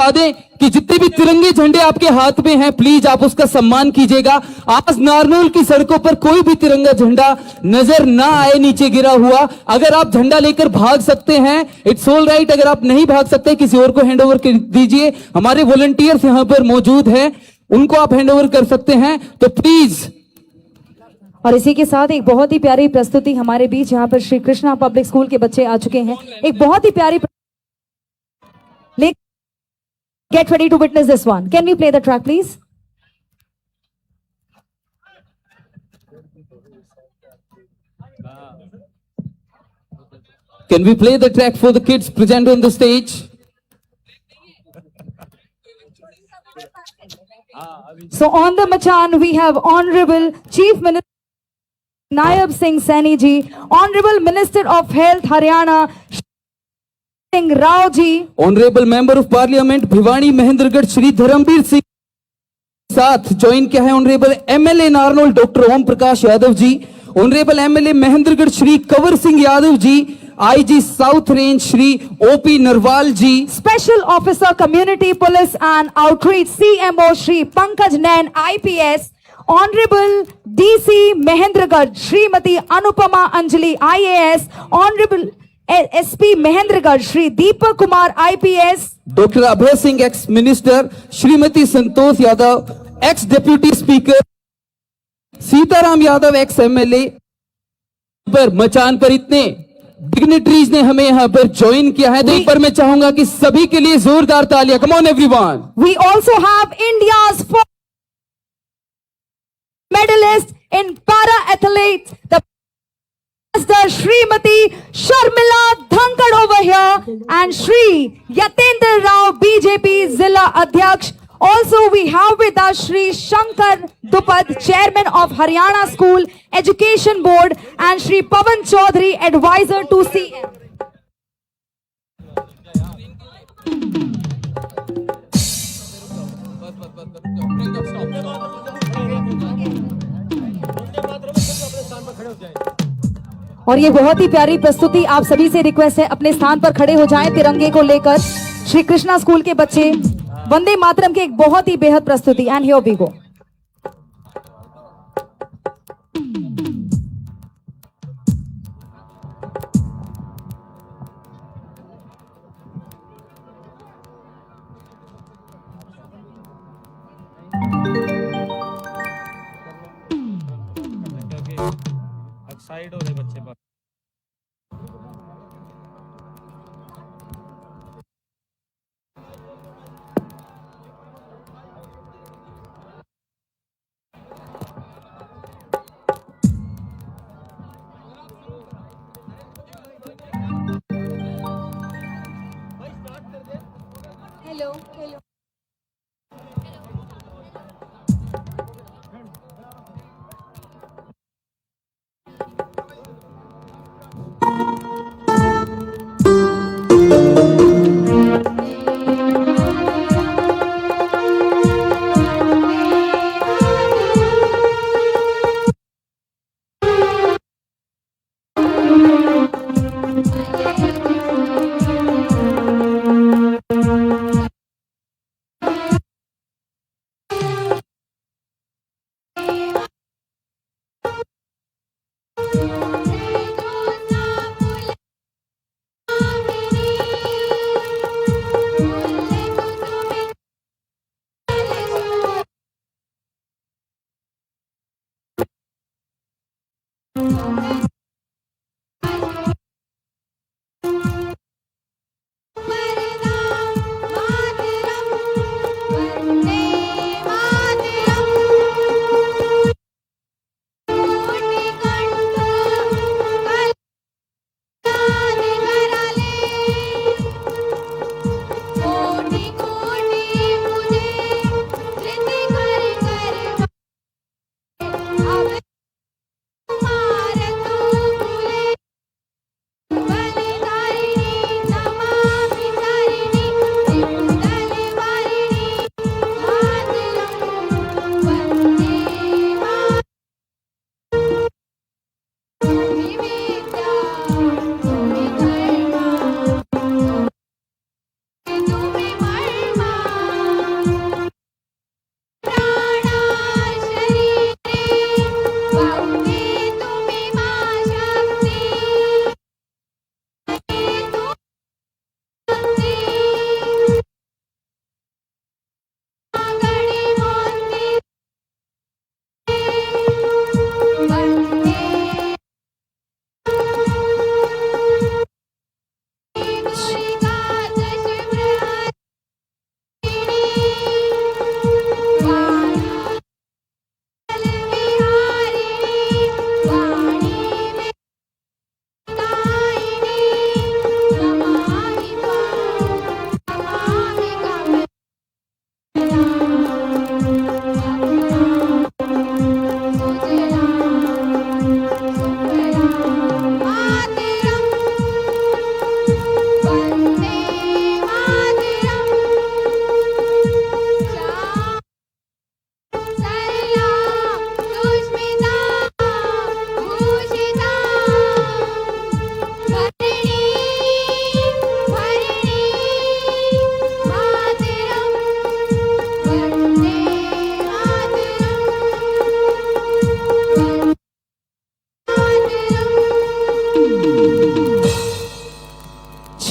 बता दें कि जितने भी तिरंगे झंडे आपके हाथ में हैं, प्लीज आप उसका सम्मान कीजिएगा। आज नारनौल की सड़कों पर कोई भी तिरंगा झंडा नजर ना आए नीचे गिरा हुआ। अगर आप झंडा लेकर भाग सकते हैं, इट्स ऑल राइट। अगर आप नहीं भाग सकते, किसी और को हैंड ओवर कर दीजिए। हमारे वॉलंटियर्स यहां पर मौजूद हैं, उनको आप हैंड ओवर कर सकते हैं, तो प्लीज। और इसी के साथ एक बहुत ही प्यारी प्रस्तुति हमारे बीच यहाँ पर श्री कृष्णा पब्लिक स्कूल के बच्चे आ चुके हैं। एक बहुत ही प्यारी Get ready to witness this one. Can we play the track, please? Can we play the track for the kids present on the stage? So on the machan we have Honorable Chief Minister Nayab Singh Saini ji, Honorable Minister of Health Haryana Singh Rao ji, Honorable Member of Parliament Bhiwani Mahendragarh Shri Dharmveer Singh साथ join किया है Honorable MLA Narnaul doctor Om Prakash Yadav ji, Honorable MLA Mahendragarh Shri Kanwar Singh Yadav ji, IG south range Shri OP Narwal ji, Special Officer Community Police and Outreach CMO Shri Pankaj Nain IPS, Honorable DC Mahendragarh Shrimati Anupama Anjali IAS, Honorable SP Mahendragarh Shri Deepak Kumar IPS, Dr. Abhay Singh ex Minister, Shrimati Santosh Yadav ex Deputy Speaker, Sitaram Yadav ex MLA। पर मचान पर इतने dignitaries ने हमें यहाँ पर join किया है, तो एक बार मैं चाहूंगा कि सभी के लिए जोरदार तालियां। Come on everyone. We also have India's first medalist in para athletes, the Shrimati Sharmila Dhankad over here and Shri Yatendra Rao BJP Zilla Adhyaksh. Also we have with us Shri Shankar Dupad, Chairman of Haryana School Education Board, and Shri Pavan Chaudhary, Advisor to CM. और ये बहुत ही प्यारी प्रस्तुति, आप सभी से request है अपने स्थान पर खड़े हो जाएं तिरंगे को लेकर। श्री कृष्णा स्कूल के बच्चे वंदे मातरम की एक बहुत ही बेहद प्रस्तुति। And here we go. Side हो रहे बच्चे पर। Hello hello.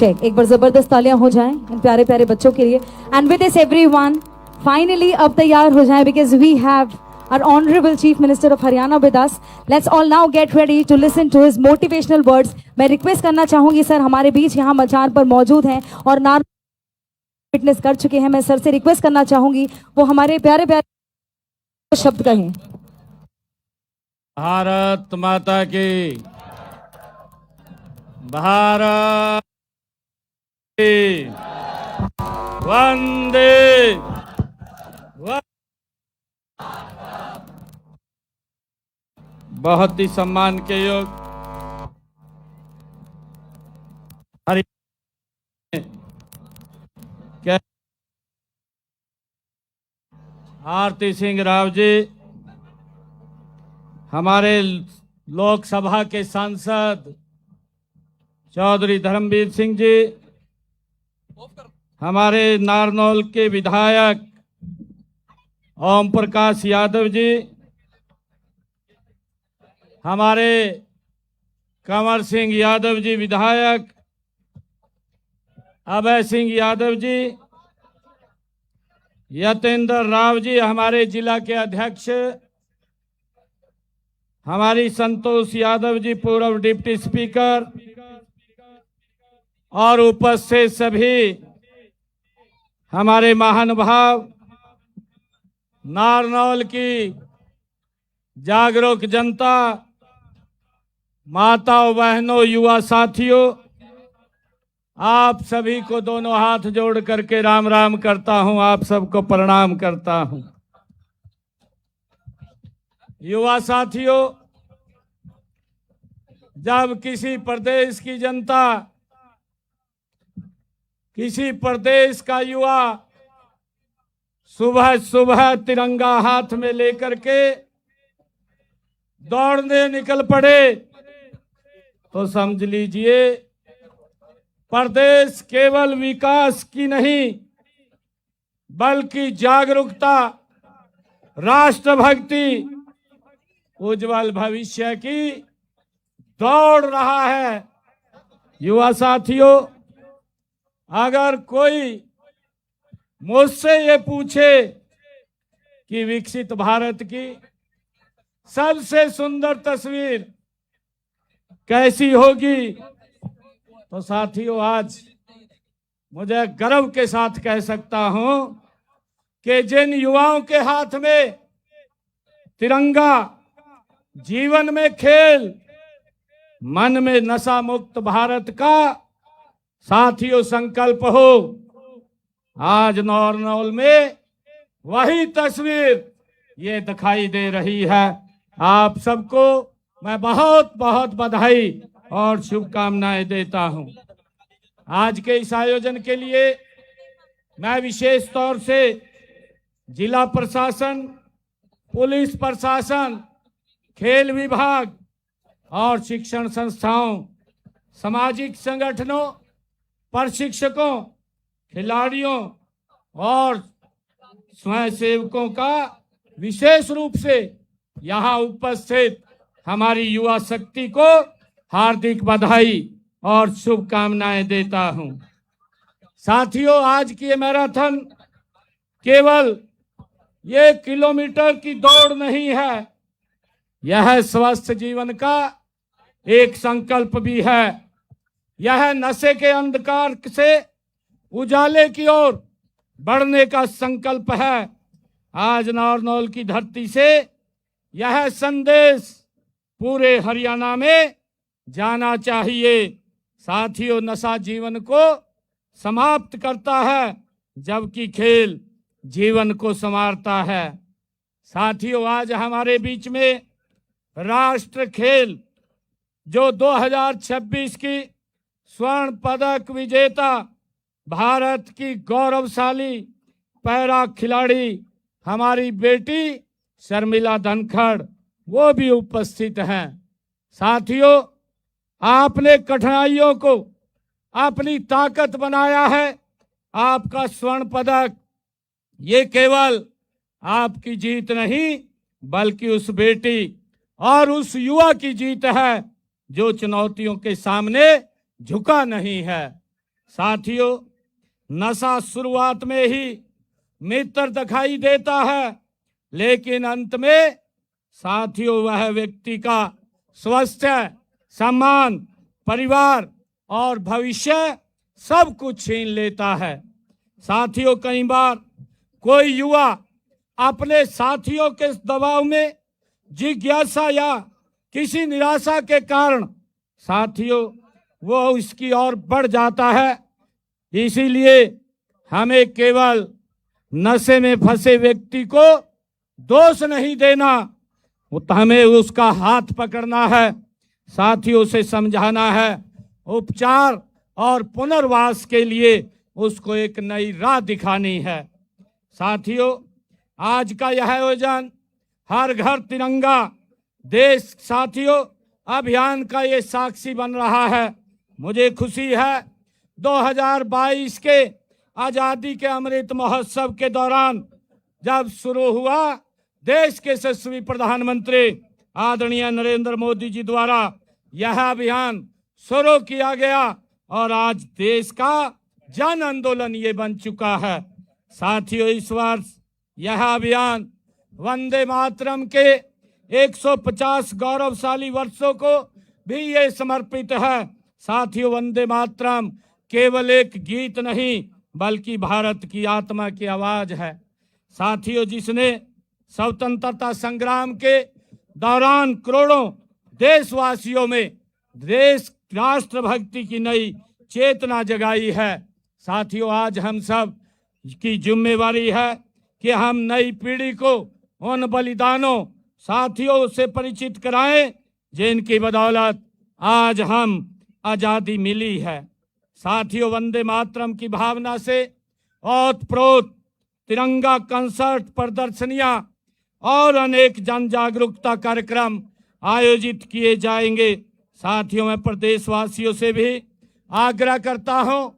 चेक, एक बार जबरदस्त तालियां हो जाएं इन प्यारे प्यारे बच्चों के लिए. And with this everyone finally अब तैयार हो जाएं because we have our honorable chief minister of Haryana with us. Let's all now get ready to listen to his motivational words. मैं रिक्वेस्ट करना चाहूंगी सर, हमारे बीच यहाँ मचान पर मौजूद हैं और नार फिटनेस कर चुके हैं. मैं सर से रिक्वेस्ट करना चाहूंगी वो हमारे प्यारे प्यारे शब्द कहें. भारत माता की, भारत की, वंदे बहुत ही सम्मान के योग आरती सिंह राव जी, हमारे लोकसभा के सांसद चौधरी धर्मवीर सिंह जी, हमारे नारनौल के विधायक ओम प्रकाश यादव जी, हमारे कंवर सिंह यादव जी विधायक, अभय सिंह यादव जी, यतेंद्र राव जी हमारे जिला के अध्यक्ष, हमारी संतोष यादव जी पूर्व डिप्टी स्पीकर और उपस्थित सभी हमारे महानुभाव, नारनौल की जागरूक जनता, माताओं बहनों युवा साथियों, आप सभी को दोनों हाथ जोड़ करके राम राम करता हूं, आप सबको प्रणाम करता हूं. युवा साथियों, जब किसी प्रदेश की जनता, किसी प्रदेश का युवा सुबह सुबह तिरंगा हाथ में लेकर के दौड़ने निकल पड़े तो समझ लीजिए प्रदेश केवल विकास की नहीं बल्कि जागरूकता, राष्ट्रभक्ति, उज्जवल भविष्य की दौड़ रहा है. युवा साथियों, अगर कोई मुझसे ये पूछे कि विकसित भारत की सबसे सुंदर तस्वीर कैसी होगी, तो साथियों आज मुझे गर्व के साथ कह सकता हूं कि जिन युवाओं के हाथ में तिरंगा, जीवन में खेल, मन में नशा मुक्त भारत का साथियों संकल्प हो, आज नारनौल में वही तस्वीर ये दिखाई दे रही है. आप सबको मैं बहुत बहुत बधाई और शुभकामनाएं देता हूं. आज के इस आयोजन के लिए मैं विशेष तौर से जिला प्रशासन, पुलिस प्रशासन, खेल विभाग और शिक्षण संस्थाओं, सामाजिक संगठनों, प्रशिक्षकों, खिलाड़ियों और स्वयंसेवकों का विशेष रूप से यहाँ उपस्थित हमारी युवा शक्ति को हार्दिक बधाई और शुभकामनाएं देता हूं. साथियों, आज की ये मैराथन केवल ये किलोमीटर की दौड़ नहीं है, यह स्वस्थ जीवन का एक संकल्प भी है. यह नशे के अंधकार से उजाले की ओर बढ़ने का संकल्प है. आज नारनौल की धरती से यह संदेश पूरे हरियाणा में जाना चाहिए. साथियों, नशा जीवन को समाप्त करता है जबकि खेल जीवन को संवारता है. साथियों, आज हमारे बीच में राष्ट्र खेल जो 2026 की स्वर्ण पदक विजेता भारत की गौरवशाली पैरा खिलाड़ी हमारी बेटी शर्मिला धनखड़ वो भी उपस्थित हैं. साथियों, आपने कठिनाइयों को अपनी ताकत बनाया है. आपका स्वर्ण पदक ये केवल आपकी जीत नहीं बल्कि उस बेटी और उस युवा की जीत है जो चुनौतियों के सामने झुका नहीं है. साथियों, नशा शुरुआत में ही मित्र दिखाई देता है, लेकिन अंत में साथियों वह व्यक्ति का स्वास्थ्य, सम्मान, परिवार और भविष्य सब कुछ छीन लेता है। साथियों, कई बार कोई युवा अपने साथियों के दबाव में, जिज्ञासा या किसी निराशा के कारण साथियों वो इसकी ओर बढ़ जाता है। इसीलिए हमें केवल नशे में फंसे व्यक्ति को दोष नहीं देना, हमें उसका हाथ पकड़ना है, साथियों उसे समझाना है, उपचार और पुनर्वास के लिए उसको एक नई राह दिखानी है। साथियों, आज का यह आयोजन हर घर तिरंगा देश साथियों अभियान का ये साक्षी बन रहा है। मुझे खुशी है 2022 के आजादी के अमृत महोत्सव के दौरान जब शुरू हुआ, देश के यशस्वी प्रधानमंत्री आदरणीय नरेंद्र मोदी जी द्वारा यह अभियान शुरू किया गया और आज देश का जन आंदोलन ये बन चुका है। साथियों, इस वर्ष यह अभियान वंदे मातरम के 150 गौरवशाली वर्षों को भी ये समर्पित है। साथियों, वंदे मातरम केवल एक गीत नहीं बल्कि भारत की आत्मा की आवाज है। साथियों, जिसने स्वतंत्रता संग्राम के दौरान करोड़ों देशवासियों में देश राष्ट्रभक्ति की नई चेतना जगाई है। साथियों, आज हम सब की जिम्मेवारी है कि हम नई पीढ़ी को उन बलिदानों साथियों से परिचित कराएं जिनकी बदौलत आज हम आजादी मिली है। साथियों, वंदे मातरम की भावना से ओतप्रोत तिरंगा कंसर्ट, प्रदर्शनियां और अनेक जन जागरूकता कार्यक्रम आयोजित किए जाएंगे। साथियों, मैं प्रदेशवासियों से भी आग्रह करता हूं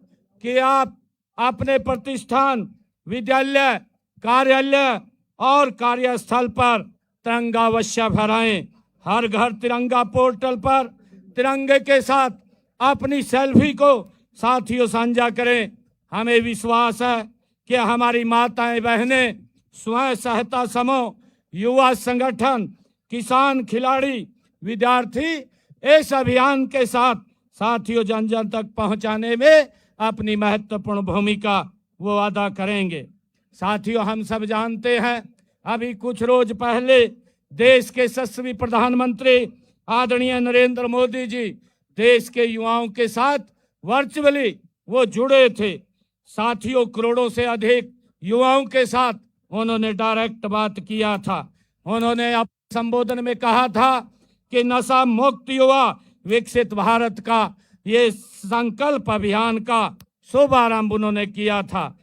कि आप अपने प्रतिष्ठान, विद्यालय, कार्यालय और कार्यस्थल पर तिरंगा अवश्य फहराएं। हर घर तिरंगा पोर्टल पर तिरंगे के साथ अपनी सेल्फी को साथियों साझा करें। हमें विश्वास है कि हमारी माताएं, बहनें, स्वयं सहायता समूह, युवा संगठन, किसान, खिलाड़ी, विद्यार्थी इस अभियान के साथ साथियों जन जन तक पहुंचाने में अपनी महत्वपूर्ण भूमिका वो अदा करेंगे। साथियों, हम सब जानते हैं अभी कुछ रोज पहले देश के यशस्वी प्रधानमंत्री आदरणीय नरेंद्र मोदी जी देश के युवाओं के साथ वर्चुअली वो जुड़े थे। साथियों, करोड़ों से अधिक युवाओं के साथ उन्होंने डायरेक्ट बात किया था। उन्होंने अपने संबोधन में कहा था कि नशा मुक्त युवा विकसित भारत का ये संकल्प अभियान का शुभारंभ उन्होंने किया था।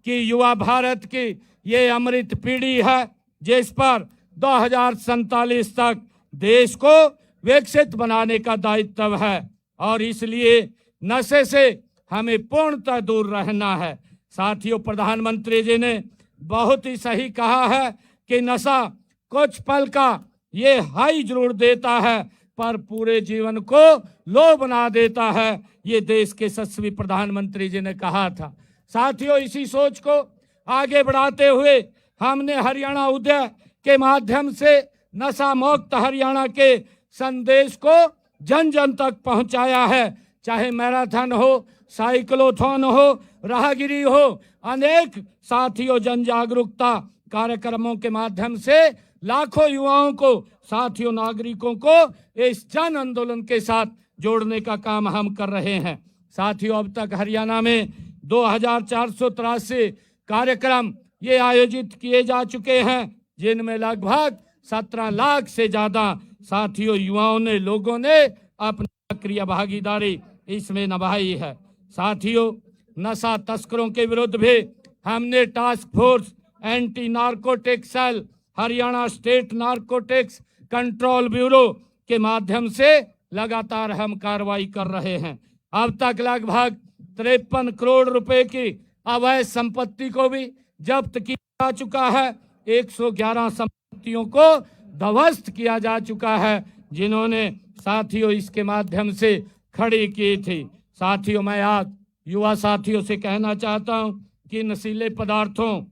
कि युवा भारत की ये अमृत पीढ़ी है जिस पर 2047 तक देश को विकसित बनाने का दायित्व है और इसलिए नशे से हमें पूर्णतः दूर रहना है। साथियों, प्रधानमंत्री जी ने बहुत ही सही कहा है कि नशा कुछ पल का ये हाई जरूर देता है पर पूरे जीवन को लो बना देता है। ये देश के यशस्वी प्रधानमंत्री जी ने कहा था। साथियों, इसी सोच को आगे बढ़ाते हुए हमने हरियाणा उदय के माध्यम से नशा मुक्त हरियाणा के संदेश को जन जन तक पहुंचाया है। चाहे मैराथन हो, साइक्लोथॉन हो, राहगिरी हो, अनेक साथियों जन जागरूकता कार्यक्रमों के माध्यम से लाखों युवाओं को, साथियों नागरिकों को इस जन आंदोलन के साथ जोड़ने का काम हम कर रहे हैं। साथियों, अब तक हरियाणा में 2483 कार्यक्रम ये आयोजित किए जा चुके हैं जिनमें लगभग 17 लाख से ज्यादा साथियों युवाओं ने, लोगों ने अपनी सक्रिय भागीदारी इसमें निभाई है। साथियों, नशा तस्करों के विरुद्ध भी हमने task force anti narcotics cell, Haryana state narcotics control bureau के माध्यम से लगातार हम कार्रवाई कर रहे हैं। अब तक लगभग 53 करोड़ रुपए की अवैध संपत्ति को भी जब्त किया जा चुका है। 111 संपत्तियों को ध्वस्त किया जा चुका है जिन्होंने साथियों इसके माध्यम से खड़ी की थी। साथियों, मैं आज युवा साथियों से कहना चाहता हूं कि नशीले पदार्थों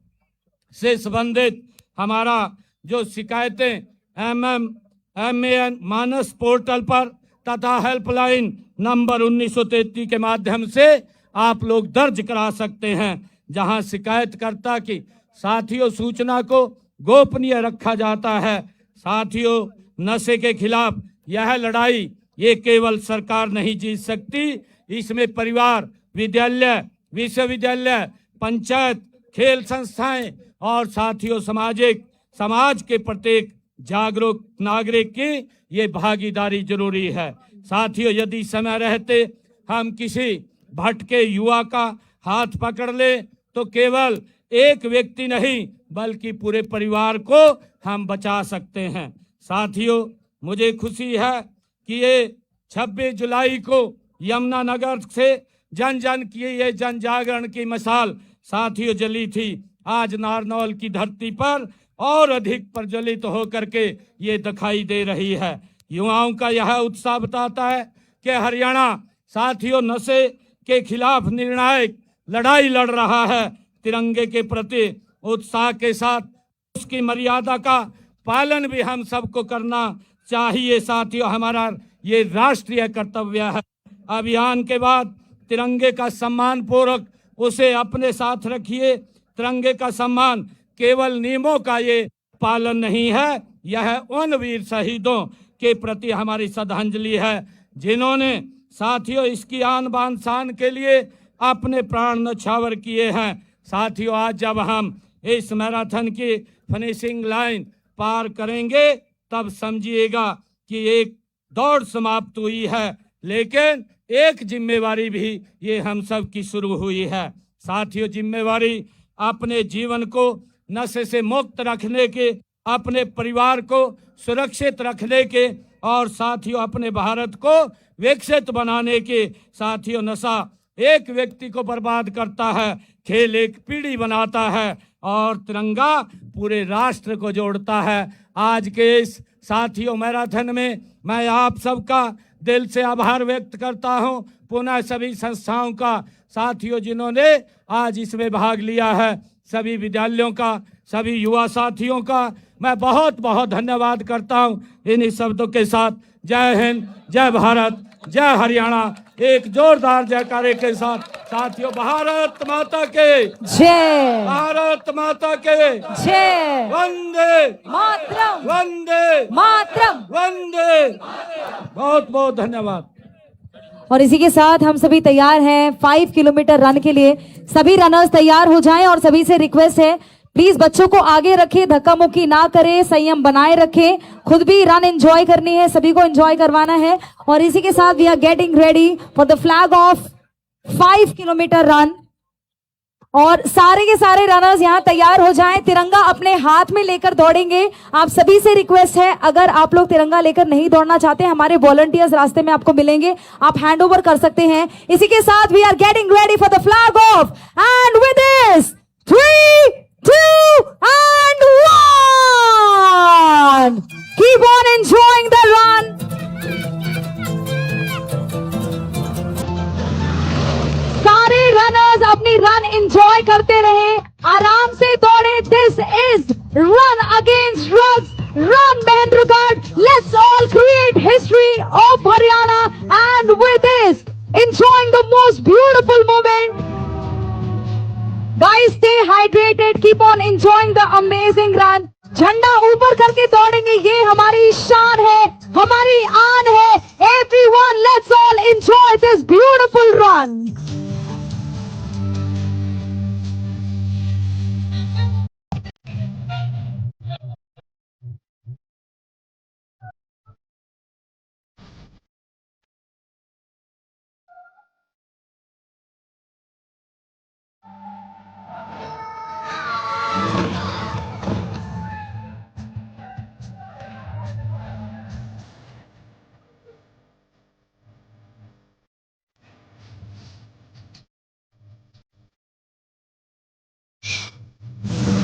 से संबंधित हमारा जो शिकायतें MAN मानस पोर्टल पर तथा हेल्पलाइन नंबर 1933 के माध्यम से आप लोग दर्ज करा सकते हैं, जहां शिकायतकर्ता की साथियों सूचना को गोपनीय रखा जाता है। साथियों, नशे के खिलाफ यह लड़ाई ये केवल सरकार नहीं जीत सकती, इसमें परिवार, विद्यालय, विश्वविद्यालय, पंचायत, खेल संस्थाएं और साथियों समाज के प्रत्येक जागरूक नागरिक की ये भागीदारी जरूरी है। साथियों, यदि समय रहते हम किसी भटके युवा का हाथ पकड़ ले तो केवल एक व्यक्ति नहीं बल्कि पूरे परिवार को हम बचा सकते हैं। साथियों, मुझे खुशी है कि ये 26 जुलाई को यमुनानगर से जन जन की ये जन जागरण की मिसाल साथियों जली थी। आज नारनौल की धरती पर और अधिक प्रज्वलित होकर के ये दिखाई दे रही है। युवाओं का यह उत्साह बताता है कि हरियाणा साथियों नशे के खिलाफ निर्णायक लड़ाई लड़ रहा है। तिरंगे के प्रति उत्साह के साथ उसकी मर्यादा का पालन भी हम सबको करना चाहिए। साथियों, हमारा ये राष्ट्रीय कर्तव्य है। अभियान के बाद तिरंगे का सम्मान पूर्वक उसे अपने साथ रखिए। तिरंगे का सम्मान केवल नियमों का ये पालन नहीं है, यह उन वीर शहीदों के प्रति हमारी श्रद्धांजलि है जिन्होंने साथियों इसकी आन बान शान के लिए अपने प्राण न्यौछावर किए हैं। साथियों, आज जब हम इस मैराथन की फिनिशिंग लाइन पार करेंगे तब समझिएगा कि एक दौड़ समाप्त हुई है, लेकिन एक जिम्मेवारी भी ये हम सब की शुरू हुई है। साथियों, जिम्मेवारी अपने जीवन को नशे से मुक्त रखने के, अपने परिवार को सुरक्षित रखने के और साथियों अपने भारत को विकसित बनाने के। साथियों, नशा एक व्यक्ति को बर्बाद करता है, खेल एक पीढ़ी बनाता है और तिरंगा पूरे राष्ट्र को जोड़ता है। आज के इस साथियों मैराथन में मैं आप सबका दिल से आभार व्यक्त करता हूं। पुनः सभी संस्थाओं का साथियों जिन्होंने आज इसमें भाग लिया है, सभी विद्यालयों का, सभी युवा साथियों का मैं बहुत बहुत धन्यवाद करता हूं। इन्हीं शब्दों के साथ जय हिंद, जय भारत, जय हरियाणा एक जोरदार जयकारे के साथ साथियों भारत माता के जय, भारत माता के जय, वंदे मातरम, वंदे मातरम। वंदे। बहुत बहुत धन्यवाद। और इसी के साथ हम सभी तैयार हैं 5 किलोमीटर रन के लिए। सभी रनर्स तैयार हो जाएं और सभी से रिक्वेस्ट है प्लीज बच्चों को आगे रखें, धक्का मुक्की ना करें, संयम बनाए रखें, खुद भी रन एंजॉय करनी है, सभी को एंजॉय करवाना है। और इसी के साथ we are getting ready for the flag off 5 kilometre run. और सारे के सारे रनर्स यहाँ तैयार हो जाएं, तिरंगा अपने हाथ में लेकर दौड़ेंगे। आप सभी से रिक्वेस्ट है अगर आप लोग तिरंगा लेकर नहीं दौड़ना चाहते, हमारे वॉलंटियर्स रास्ते में आपको मिलेंगे, आप हैंड ओवर कर सकते हैं। इसी के साथ we are getting ready for the flag off and with this 3, 2 and 1. Keep on enjoying the run. सारे रनर्स अपनी रन एंजॉय करते रहे, आराम से दौड़े। This is run against drugs, run Mahendragarh. Let's all create history of Haryana and with this enjoying the most beautiful moment. Guys, stay hydrated, keep on enjoying the amazing run. झंडा ऊपर करके दौड़ेंगे, ये हमारी शान है, हमारी आन है। Everyone, let's all enjoy this beautiful run.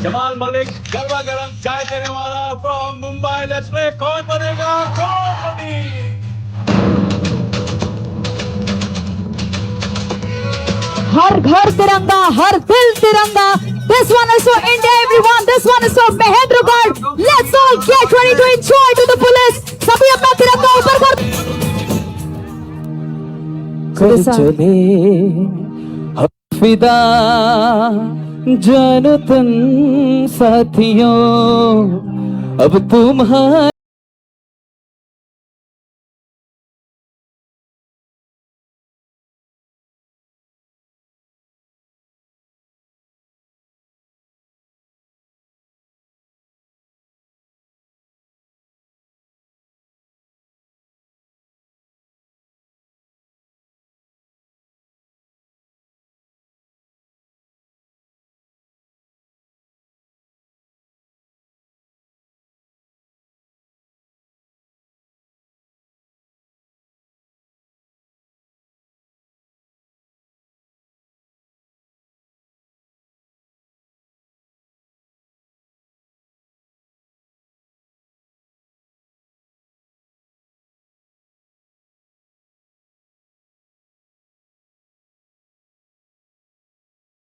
Jamal Malik garba गरम चाय देने वाला फ्रॉम मुंबई। Let's play. कौन बनेगा करोड़पति? हर घर तिरंगा, हर दिल तिरंगा. This one is for India, everyone. This one is for Mahendragarh. Let's all get ready to enjoy to the fullest. सभी अपना तिरंगा ऊपर कर. कर चले हम फिदा जानो तन साथियों, अब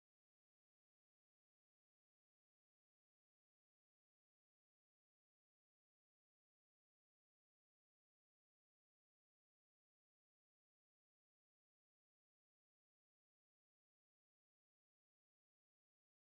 तुम्हारे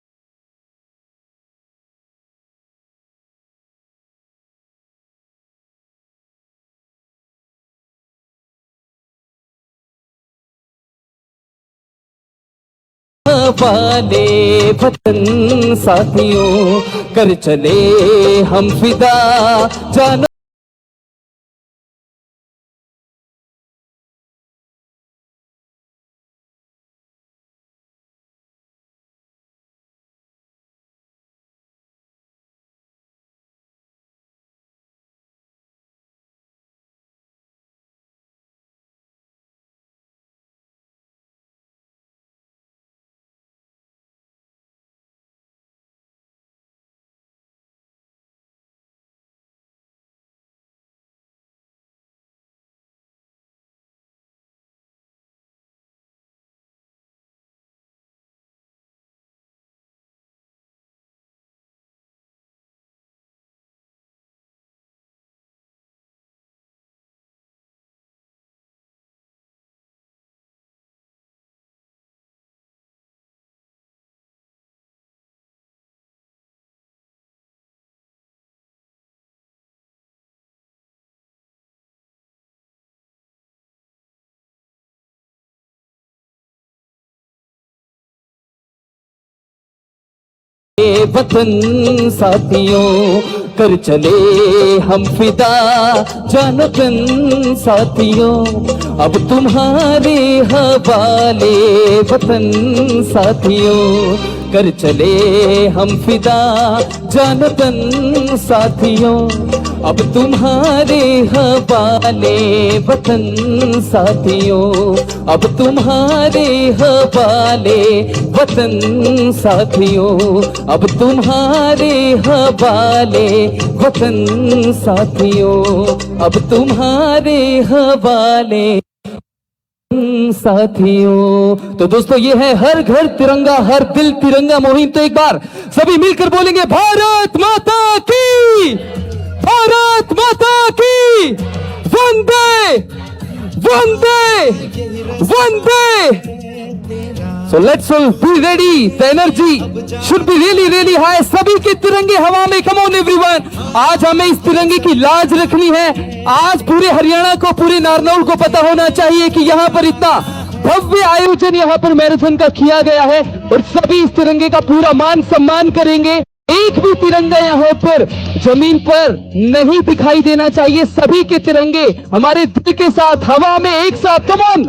वाले वतन साथियों, कर चले हम फिदा जानो वतन साथियों, कर चले हम फिदा जानो तन साथियों, अब तुम्हारे हवाले वतन साथियों, कर चले हम फिदा जानो तन साथियों, अब तुम्हारे हवाले वतन साथियों, अब तुम्हारे हवाले वतन साथियों, अब तुम्हारे हवाले वतन साथियों, अब तुम्हारे हवाले साथियों। तो दोस्तों ये है हर घर तिरंगा हर दिल तिरंगा मुहिम। तो एक बार सभी मिलकर बोलेंगे भारत माता की, भारत माता की, वंदे वंदे वंदे। So let's all be ready. The energy should be really high. सभी के तिरंगे हवा में। Come on everyone. आज हमें इस तिरंगे की लाज रखनी है। आज पूरे हरियाणा को, पूरे नारनौल को पता होना चाहिए कि यहाँ पर इतना भव्य आयोजन यहाँ पर मैराथन का किया गया है और सभी इस तिरंगे का पूरा मान सम्मान करेंगे। एक भी तिरंगा यहाँ पर जमीन पर नहीं दिखाई देना चाहिए। सभी के तिरंगे हमारे दिल के साथ हवा में एक साथ। Come on.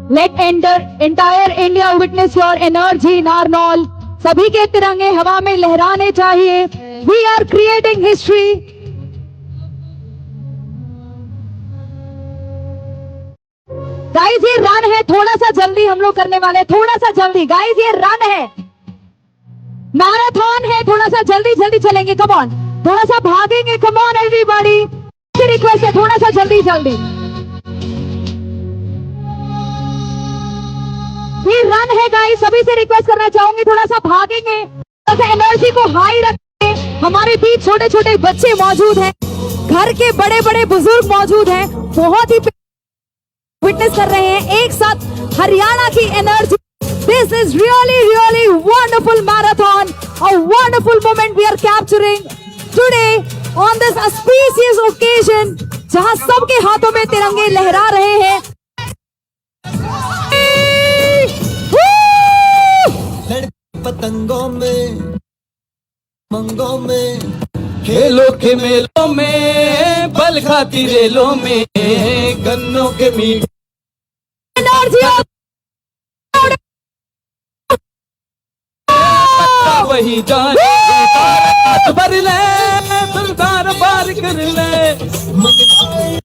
Let entire India witness your energy, Narnaul. सभी के तिरंगे हवा में लहराने चाहिए। We are creating history. Guys ये रन है, थोड़ा सा जल्दी हम लोग करने वाले हैं, थोड़ा सा जल्दी गाइस, ये रन है। मैराथन है, थोड़ा सा जल्दी जल्दी चलेंगे, कम ऑन, थोड़ा सा भागेंगे, कम ऑन एवरीबॉडी, रिक्वेस्ट है थोड़ा सा जल्दी जल्दी। ये रन है गाइस, सभी से रिक्वेस्ट करना चाहूंगी, थोड़ा सा भागेंगे, थोड़ा सा एनर्जी को हाई रखेंगे। हमारे बीच छोटे छोटे बच्चे मौजूद हैं, घर के बड़े बड़े बुजुर्ग मौजूद हैं, बहुत ही विटनेस कर रहे हैं एक साथ हरियाणा की energy. This is really wonderful marathon, a wonderful moment we are capturing today on this auspicious occasion, जहां सबके हाथों में तिरंगे लहरा रहे हैं। पतंगों में मंगों में खेलों के मेलों में, बल खाती रेलों में, गन्नों के मीठ एनर्जी वही जान भर ले, दिलदार पार कर ले।